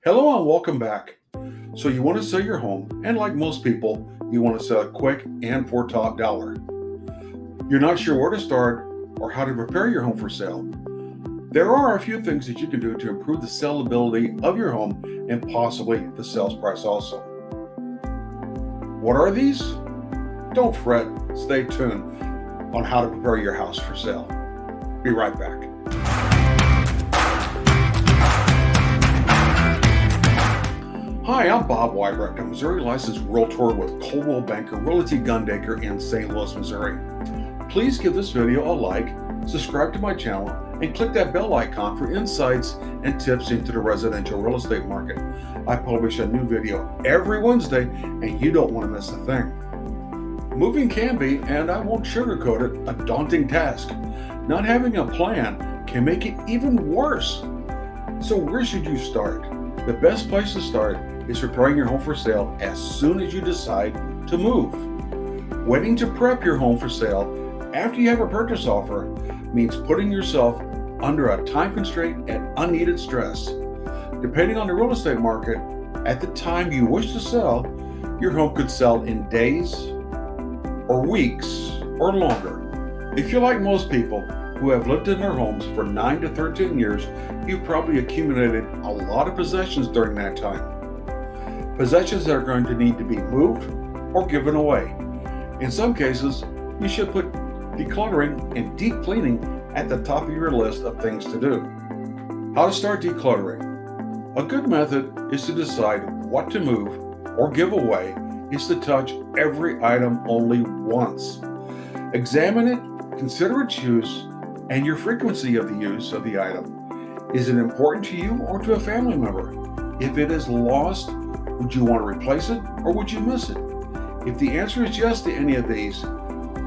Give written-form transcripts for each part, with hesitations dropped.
Hello and welcome back. So you want to sell your home, and like most people, you want to sell it quick and for top dollar. You're not sure where to start or how to prepare your home for sale. There are a few things that you can do to improve the sellability of your home and possibly the sales price also. What are these? Don't fret, stay tuned on how to prepare your house for sale. Be right back. Hi, I'm Bob Weibrecht, a Missouri licensed realtor with Coldwell Banker, Realty, Gundaker in St. Louis, Missouri. Please give this video a like, subscribe to my channel, and click that bell icon for insights and tips into the residential real estate market. I publish a new video every Wednesday, and you don't want to miss a thing. Moving can be, and I won't sugarcoat it, a daunting task. Not having a plan can make it even worse. So where should you start? The best place to start is preparing your home for sale as soon as you decide to move. Waiting to prep your home for sale after you have a purchase offer means putting yourself under a time constraint and unneeded stress. Depending on the real estate market, at the time you wish to sell, your home could sell in days or weeks or longer. If you're like most people who have lived in their homes for 9 to 13 years, you've probably accumulated a lot of possessions during that time. Possessions that are going to need to be moved or given away. In some cases, you should put decluttering and deep cleaning at the top of your list of things to do. How to start decluttering. A good method is to decide what to move or give away is to touch every item only once. Examine it, consider its use, and your frequency of the use of the item. Is it important to you or to a family member? If it is lost, would you want to replace it or would you miss it? If the answer is yes to any of these,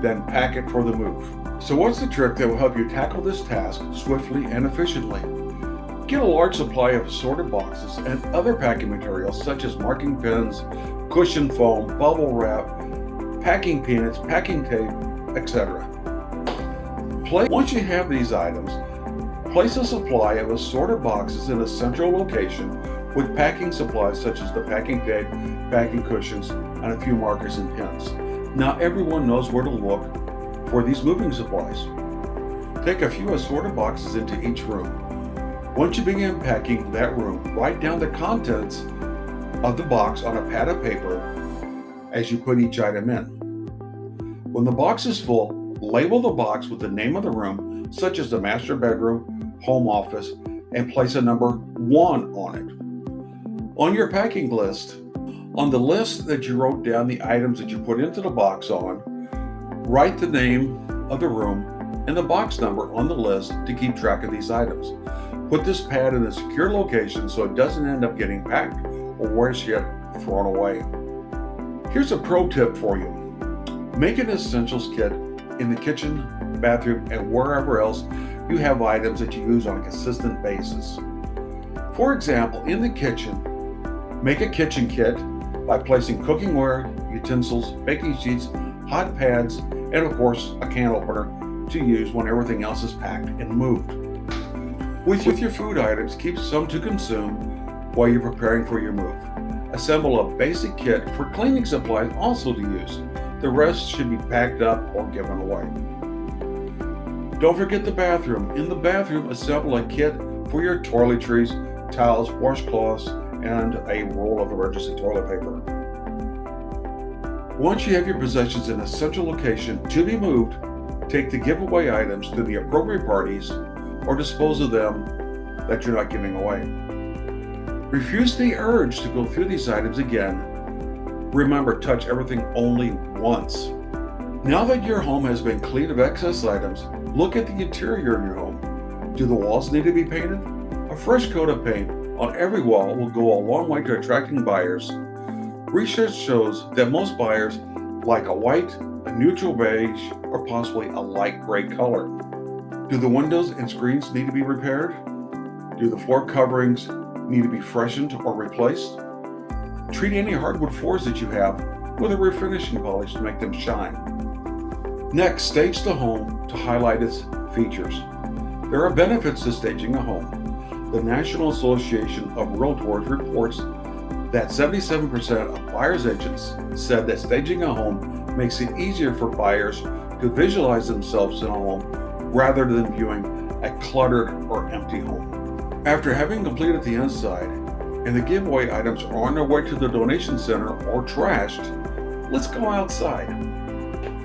then pack it for the move. So what's the trick that will help you tackle this task swiftly and efficiently? Get a large supply of assorted boxes and other packing materials such as marking pens, cushion foam, bubble wrap, packing peanuts, packing tape, etc. Once you have these items, place a supply of assorted boxes in a central location with packing supplies such as the packing tape, packing cushions, and a few markers and pens. Now everyone knows where to look for these moving supplies. Take a few assorted boxes into each room. Once you begin packing that room, write down the contents of the box on a pad of paper as you put each item in. When the box is full, label the box with the name of the room, such as the master bedroom, home office, and place a number 1 on it. On your packing list, on the list that you wrote down the items that you put into the box on, write the name of the room and the box number on the list to keep track of these items. Put this pad in a secure location so it doesn't end up getting packed or worse yet, thrown away. Here's a pro tip for you. Make an essentials kit in the kitchen, bathroom, and wherever else you have items that you use on a consistent basis. For example, in the kitchen, make a kitchen kit by placing cookingware, utensils, baking sheets, hot pads, and of course a can opener to use when everything else is packed and moved. With your food items, keep some to consume while you're preparing for your move. Assemble a basic kit for cleaning supplies also to use. The rest should be packed up or given away. Don't forget the bathroom. In the bathroom, assemble a kit for your toiletries, towels, washcloths, and a roll of emergency toilet paper. Once you have your possessions in a central location to be moved, take the giveaway items to the appropriate parties or dispose of them that you're not giving away. Refuse the urge to go through these items again. Remember, touch everything only once. Now that your home has been cleaned of excess items, look at the interior of your home. Do the walls need to be painted? A fresh coat of paint on every wall will go a long way to attracting buyers. Research shows that most buyers like a white, a neutral beige, or possibly a light gray color. Do the windows and screens need to be repaired? Do the floor coverings need to be freshened or replaced? Treat any hardwood floors that you have with a refinishing polish to make them shine. Next, stage the home to highlight its features. There are benefits to staging a home. the National Association of Realtors reports that 77% of buyers agents said that staging a home makes it easier for buyers to visualize themselves in a home rather than viewing a cluttered or empty home. After having completed the inside and the giveaway items are on their way to the donation center or trashed, let's go outside.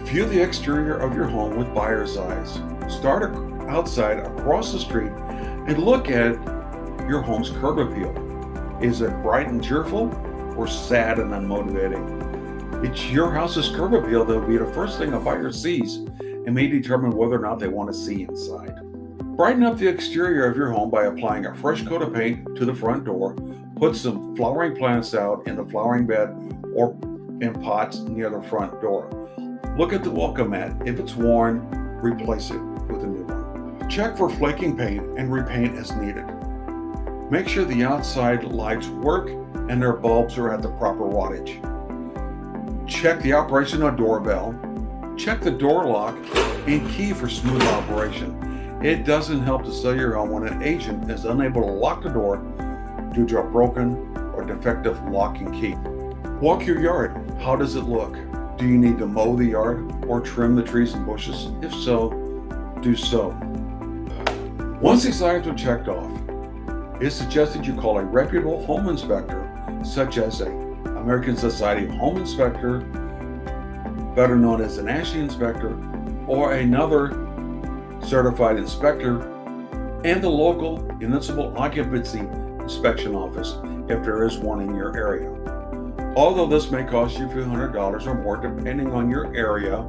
View the exterior of your home with buyer's eyes. Start outside across the street and look at your home's curb appeal. Is it bright and cheerful or sad and unmotivating? It's your house's curb appeal that will be the first thing a buyer sees and may determine whether or not they want to see inside. Brighten up the exterior of your home by applying a fresh coat of paint to the front door. Put some flowering plants out in the flowering bed or in pots near the front door. Look at the welcome mat. If it's worn, replace it with a new one. Check for flaking paint and repaint as needed. Make sure the outside lights work and their bulbs are at the proper wattage. Check the operation of doorbell. Check the door lock and key for smooth operation. It doesn't help to sell your home when an agent is unable to lock the door due to a broken or defective lock and key. Walk your yard. How does it look? Do you need to mow the yard or trim the trees and bushes? If so, do so. Once these items are checked off, it's suggested you call a reputable home inspector, such as a American Society Home Inspector, better known as an ASHI inspector, or another certified inspector, and the local municipal occupancy inspection office if there is one in your area. Although this may cost you a few $100s or more depending on your area,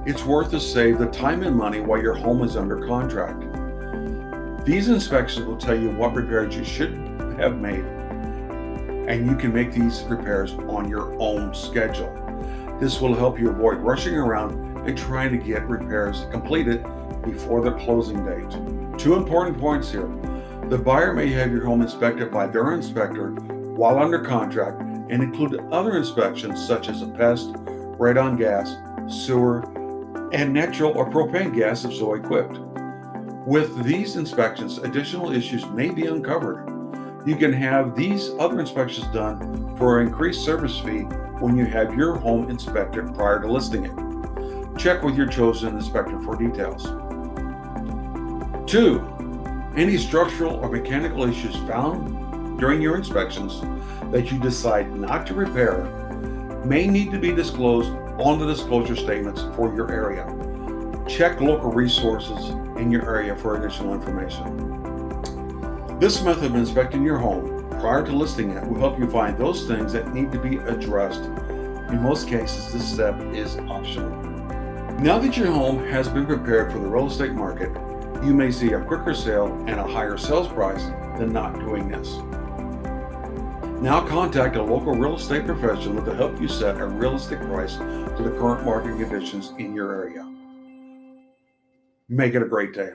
it's worth to save the time and money while your home is under contract. These inspections will tell you what repairs you should have made, and you can make these repairs on your own schedule. This will help you avoid rushing around and trying to get repairs completed before the closing date. 2 important points here. The buyer may have your home inspected by their inspector while under contract and include other inspections such as a pest, radon gas, sewer, and natural or propane gas if so equipped. With these inspections, additional issues may be uncovered. You can have these other inspections done for an increased service fee when you have your home inspected prior to listing it. Check with your chosen inspector for details. 2. Any structural or mechanical issues found during your inspections that you decide not to repair may need to be disclosed on the disclosure statements for your area. Check local resources in your area for additional information. This method of inspecting your home prior to listing it will help you find those things that need to be addressed. In most cases, this step is optional. Now that your home has been prepared for the real estate market, you may see a quicker sale and a higher sales price than not doing this. Now contact a local real estate professional to help you set a realistic price to the current market conditions in your area. Make it a great day.